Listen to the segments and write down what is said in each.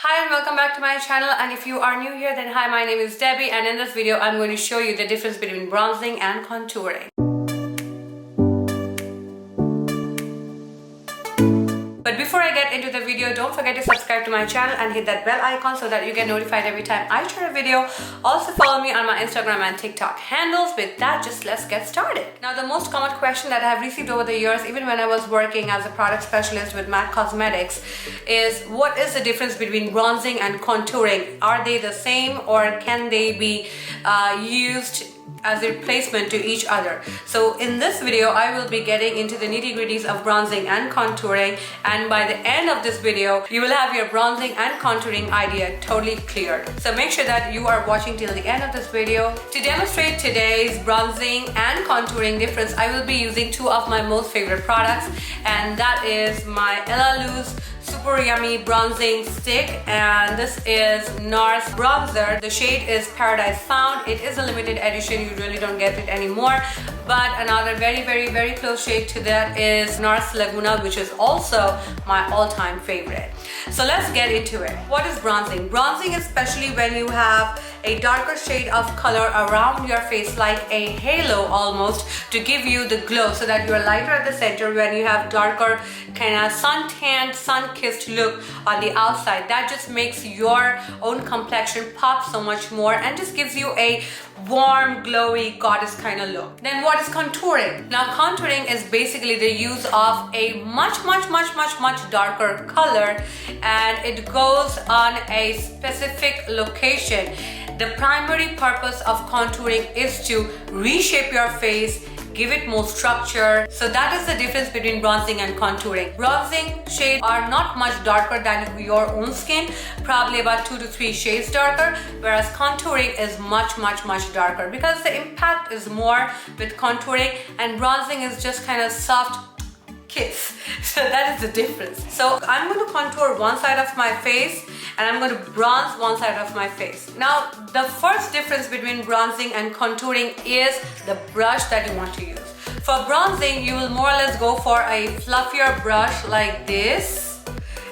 Hi and welcome back to my channel, and if you are new here then hi, my name is Debbie, and in this video I'm going to show you the difference between bronzing and contouring. But before I get into the video, don't forget to subscribe to my channel and hit that bell icon so that you get notified every time I share a video. Also follow me on my Instagram and TikTok handles. With that, just let's get started. Now, the most common question that I have received over the years, even when I was working as a product specialist with MAC Cosmetics, is what is the difference between bronzing and contouring? Are they the same, or can they be used as a replacement to each other? So in this video I will be getting into the nitty-gritties of bronzing and contouring, and by the end of this video you will have your bronzing and contouring idea totally cleared. So make sure that you are watching till the end of this video. To demonstrate today's bronzing and contouring difference, I will be using two of my most favorite products, and that is my Elaluz Super Yummy Bronzing Stick, and this is NARS bronzer. The shade is Paradise Found. It is a limited edition, you really don't get it anymore. But another very close shade to that is NARS Laguna, which is also my all-time favorite. So let's get into it. What is bronzing? Bronzing, especially when you have a darker shade of color around your face, like a halo almost, to give you the glow so that you're lighter at the center when you have darker kind of sun-tanned, sun-kissed look on the outside. That just makes your own complexion pop so much more and just gives you a warm, glowy, goddess kind of look. Then what is contouring? Now, contouring is basically the use of a much darker color, and it goes on a specific location. The primary purpose of contouring is to reshape your face, give it more structure. So that is the difference between bronzing and contouring. Bronzing shades are not much darker than your own skin, probably about 2 to 3 shades darker, whereas contouring is much darker because the impact is more with contouring, and bronzing is just kind of soft kiss. So that is the difference. So I'm going to contour one side of my face and I'm going to bronze one side of my face. Now, the first difference between bronzing and contouring is the brush that you want to use. For bronzing, you will more or less go for a fluffier brush like this,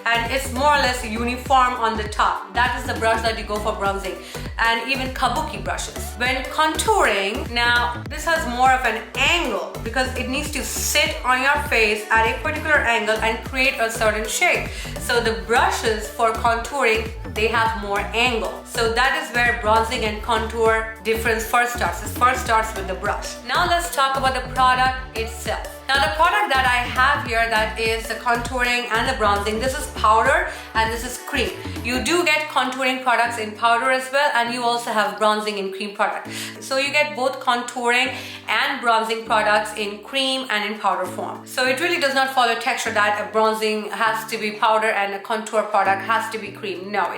and it's more or less uniform on the top. That is the brush that you go for bronzing, and even kabuki brushes. When contouring, now this has more of an angle because it needs to sit on your face at a particular angle and create a certain shape. So the brushes for contouring, they have more angle. So that is where bronzing and contour difference first starts. It first starts with the brush. Now let's talk about the product itself. Now, the product that I have here, that is the contouring and the bronzing, this is powder and this is cream. You do get contouring products in powder as well, and you also have bronzing in cream product. So you get both contouring and bronzing products in cream and in powder form. So it really does not follow texture that a bronzing has to be powder and a contour product has to be cream. No,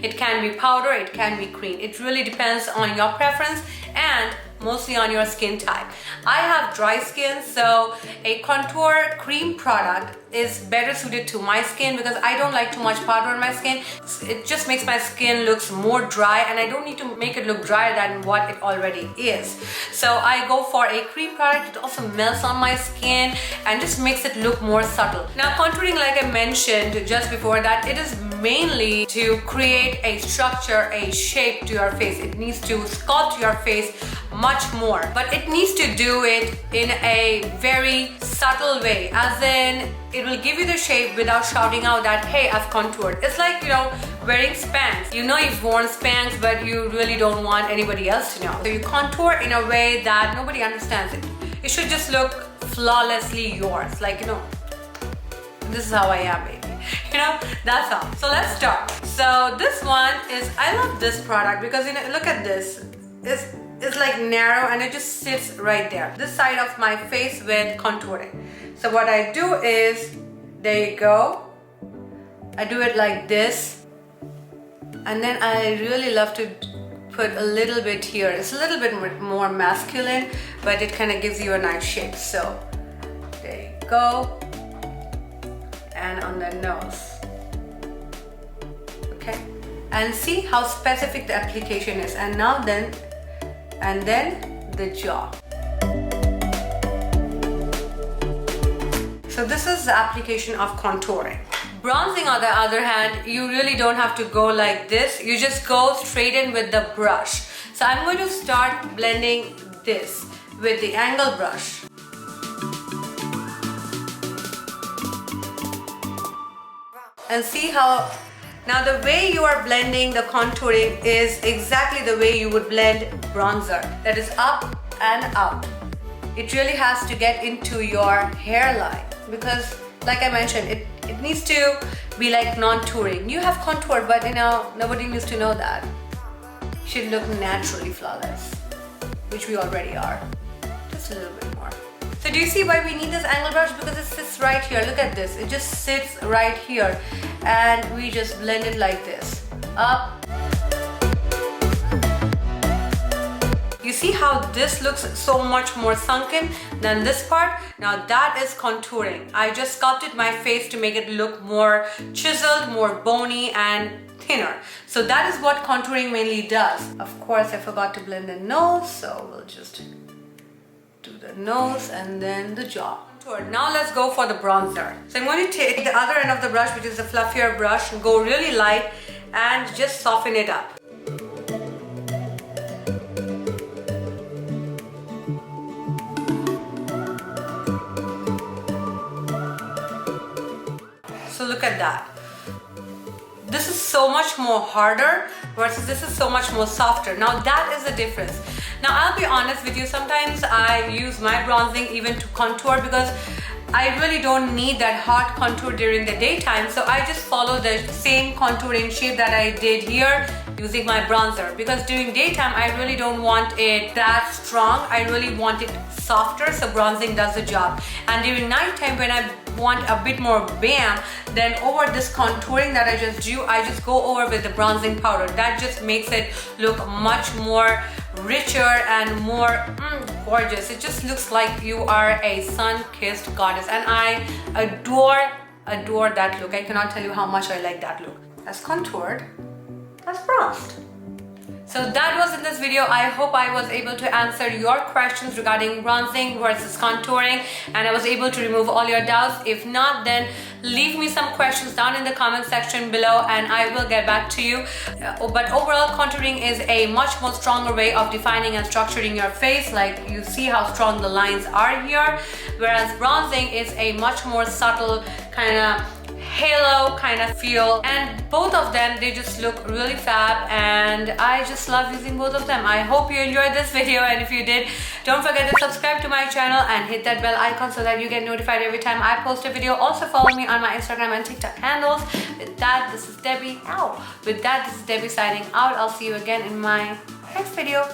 it can be powder, it can be cream. It really depends on your preference and mostly on your skin type. I have dry skin, so a contour cream product is better suited to my skin because I don't like too much powder on my skin. It just makes my skin looks more dry, and I don't need to make it look drier than what it already is. So I go for a cream product. It also melts on my skin and just makes it look more subtle. Now, contouring, like I mentioned just before that, it is mainly to create a structure, a shape to your face. It needs to sculpt your face much more, but it needs to do it in a very subtle way, as in it will give you the shape without shouting out that, hey, I've contoured. It's like, you know, wearing Spanx. You know you've worn Spanx, but you really don't want anybody else to know. So you contour in a way that nobody understands it. It should just look flawlessly yours. Like, you know, this is how I am, baby. You know, that's all. So let's start. So this one is, I love this product because, you know, look at this. It's like narrow and it just sits right there. This side of my face with contouring. So what I do is, there you go. I do it like this. And then I really love to put a little bit here. It's a little bit more masculine, but it kind of gives you a nice shape. So there you go. And on the nose. Okay. And see how specific the application is. And now then, and then the jaw. So this is the application of contouring. Bronzing on the other hand, you really don't have to go like this. You just go straight in with the brush. So I'm going to start blending this with the angle brush. And see how, now the way you are blending the contouring is exactly the way you would blend bronzer. That is up and up. It really has to get into your hairline because like I mentioned, it needs to be like non-touring. You have contour, but you know, nobody needs to know that. You should look naturally flawless, which we already are. Just a little bit more. So do you see why we need this angle brush? Because it sits right here. Look at this. It just sits right here. And we just blend it like this. Up. You see how this looks so much more sunken than this part? Now that is contouring. I just sculpted my face to make it look more chiseled, more bony and thinner. So that is what contouring mainly does. Of course, I forgot to blend the nose, so we'll just do the nose and then the jaw. Now let's go for the bronzer. So I'm going to take the other end of the brush, which is the fluffier brush, and go really light and just soften it up. So look at that. This is so much more harder versus this is so much more softer. Now that is the difference. Now I'll be honest with you, sometimes I use my bronzing even to contour because I really don't need that hot contour during the daytime. So I just follow the same contouring shape that I did here using my bronzer, because during daytime I really don't want it that strong. I really want it softer, so bronzing does the job. And during nighttime when I want a bit more bam, then over this contouring that I just do, I just go over with the bronzing powder. That just makes it look much more richer and more gorgeous. It just looks like you are a sun-kissed goddess, and I adore that look. I cannot tell you how much I like that look. As contoured, as bronzed. So that was in this video. I hope I was able to answer your questions regarding bronzing versus contouring, and I was able to remove all your doubts. If not, then leave me some questions down in the comment section below and I will get back to you. But overall, contouring is a much more stronger way of defining and structuring your face. Like you see how strong the lines are here, whereas bronzing is a much more subtle kind of halo kind of feel, and both of them, they just look really fab, and I just love using both of them. I hope you enjoyed this video, and if you did, don't forget to subscribe to my channel and hit that bell icon so that you get notified every time I post a video. Also follow me on my Instagram and TikTok handles. With that, this is Debbie. With that, this is Debbie signing out. I'll see you again in my next video.